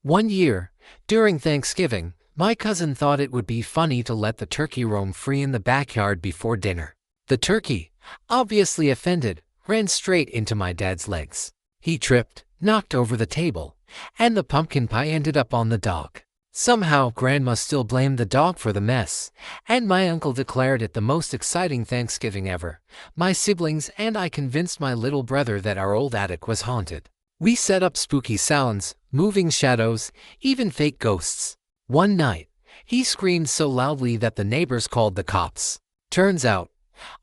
One year, during Thanksgiving, my cousin thought it would be funny to let the turkey roam free in the backyard before dinner. The turkey, obviously offended, ran straight into my dad's legs. He tripped, knocked over the table, and the pumpkin pie ended up on the dog. Somehow, Grandma still blamed the dog for the mess, and my uncle declared it the most exciting Thanksgiving ever. My siblings and I convinced my little brother that our old attic was haunted. We set up spooky sounds, moving shadows, even fake ghosts. One night, he screamed so loudly that the neighbors called the cops. Turns out,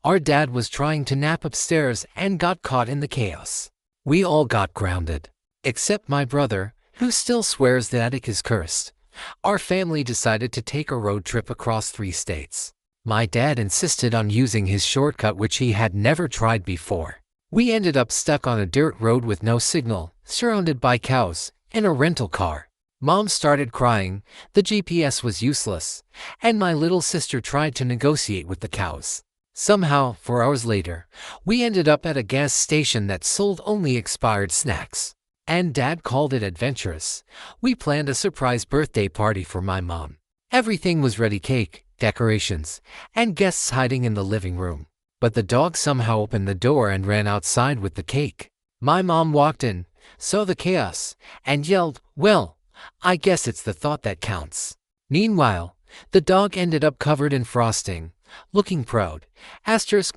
our dad was trying to nap upstairs and got caught in the chaos. We all got grounded, except my brother, who still swears the attic is cursed. Our family decided to take a road trip across 3 states. My dad insisted on using his shortcut, which he had never tried before. We ended up stuck on a dirt road with no signal, surrounded by cows, and a rental car. Mom started crying, the GPS was useless, and my little sister tried to negotiate with the cows. Somehow, 4 hours later, we ended up at a gas station that sold only expired snacks. And Dad called it adventurous. We planned a surprise birthday party for my mom. Everything was ready: cake, decorations, and guests hiding in the living room. But the dog somehow opened the door and ran outside with the cake. My mom walked in, saw the chaos, and yelled, "Well, I guess it's the thought that counts." Meanwhile, the dog ended up covered in frosting, looking proud.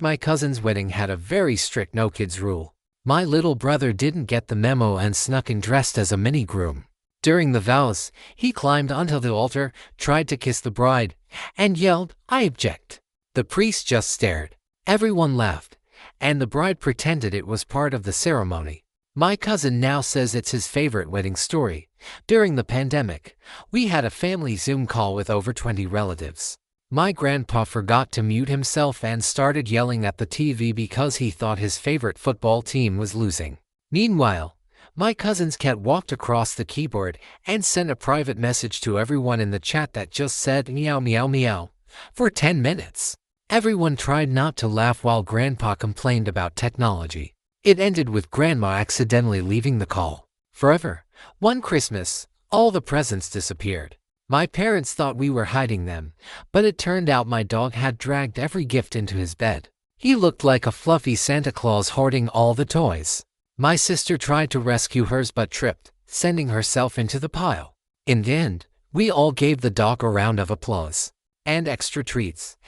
My cousin's wedding had a very strict no kids rule. My little brother didn't get the memo and snuck in dressed as a mini groom. During the vows, he climbed onto the altar, tried to kiss the bride, and yelled, "I object." The priest just stared. Everyone laughed, and the bride pretended it was part of the ceremony. My cousin now says it's his favorite wedding story. During the pandemic, we had a family Zoom call with over 20 relatives. My grandpa forgot to mute himself and started yelling at the TV because he thought his favorite football team was losing. Meanwhile, my cousin's cat walked across the keyboard and sent a private message to everyone in the chat that just said meow meow meow for 10 minutes. Everyone tried not to laugh while Grandpa complained about technology. It ended with Grandma accidentally leaving the call. Forever, one Christmas, all the presents disappeared. My parents thought we were hiding them, but it turned out my dog had dragged every gift into his bed. He looked like a fluffy Santa Claus hoarding all the toys. My sister tried to rescue hers but tripped, sending herself into the pile. In the end, we all gave the dog a round of applause. And extra treats.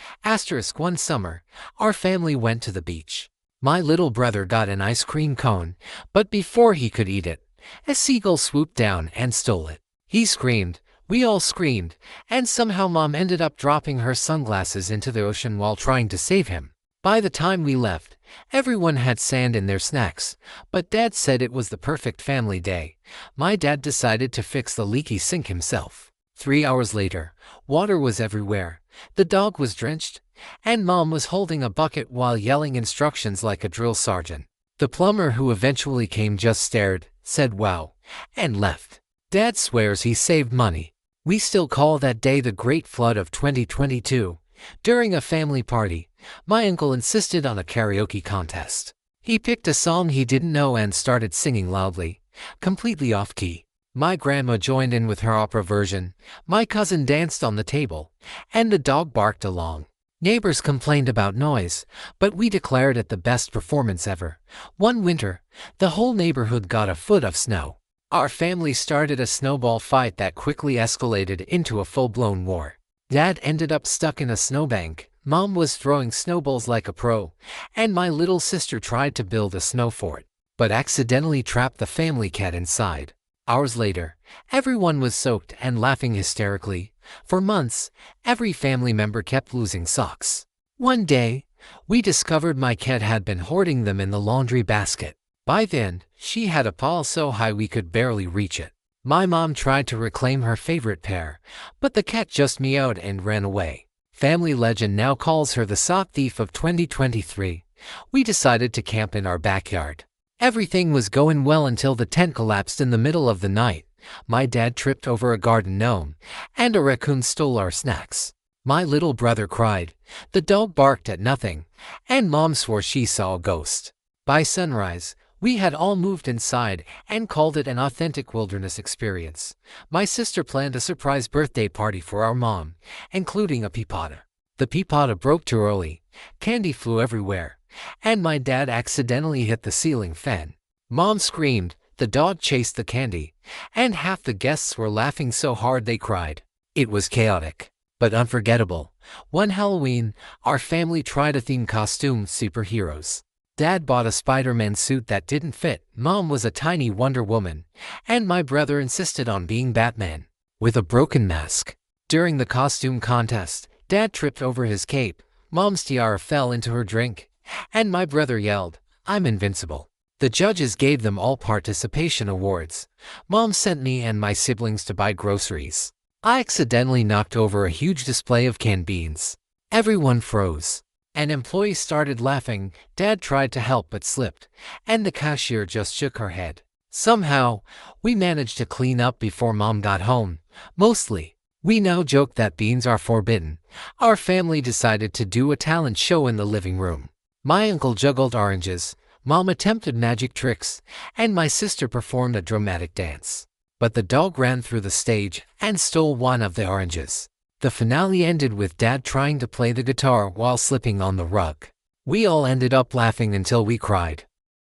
One summer, our family went to the beach. My little brother got an ice cream cone, but before he could eat it, a seagull swooped down and stole it. He screamed. We all screamed, and somehow Mom ended up dropping her sunglasses into the ocean while trying to save him. By the time we left, everyone had sand in their snacks, but Dad said it was the perfect family day. My dad decided to fix the leaky sink himself. 3 hours later, water was everywhere, the dog was drenched, and Mom was holding a bucket while yelling instructions like a drill sergeant. The plumber who eventually came just stared, said wow, and left. Dad swears he saved money. We still call that day the Great Flood of 2022. During a family party, my uncle insisted on a karaoke contest. He picked a song he didn't know and started singing loudly, completely off-key. My grandma joined in with her opera version, my cousin danced on the table, and the dog barked along. Neighbors complained about noise, but we declared it the best performance ever. One winter, the whole neighborhood got a foot of snow. Our family started a snowball fight that quickly escalated into a full-blown war. Dad ended up stuck in a snowbank, Mom was throwing snowballs like a pro, and my little sister tried to build a snow fort, but accidentally trapped the family cat inside. Hours later, everyone was soaked and laughing hysterically. For months, every family member kept losing socks. One day, we discovered my cat had been hoarding them in the laundry basket. By then, she had a paw so high we could barely reach it. My mom tried to reclaim her favorite pair, but the cat just meowed and ran away. Family legend now calls her the sock thief of 2023. We decided to camp in our backyard. Everything was going well until the tent collapsed in the middle of the night. My dad tripped over a garden gnome, and a raccoon stole our snacks. My little brother cried, the dog barked at nothing, and Mom swore she saw a ghost. By sunrise, We had all moved inside and called it an authentic wilderness experience. My sister planned a surprise birthday party for our mom, including a peepada. The peepada broke too early, candy flew everywhere, and my dad accidentally hit the ceiling fan. Mom screamed, the dog chased the candy, and half the guests were laughing so hard they cried. It was chaotic, but unforgettable. One Halloween, our family tried a theme costume, superheroes. Dad bought a Spider-Man suit that didn't fit, Mom was a tiny Wonder Woman, and my brother insisted on being Batman, with a broken mask. During the costume contest, Dad tripped over his cape, Mom's tiara fell into her drink, and my brother yelled, "I'm invincible." The judges gave them all participation awards. Mom sent me and my siblings to buy groceries. I accidentally knocked over a huge display of canned beans. Everyone froze. An employee started laughing, Dad tried to help but slipped, and the cashier just shook her head. Somehow, we managed to clean up before Mom got home. Mostly, we now joke that beans are forbidden. Our family decided to do a talent show in the living room. My uncle juggled oranges, Mom attempted magic tricks, and my sister performed a dramatic dance. But the dog ran through the stage and stole one of the oranges. The finale ended with Dad trying to play the guitar while slipping on the rug. We all ended up laughing until we cried.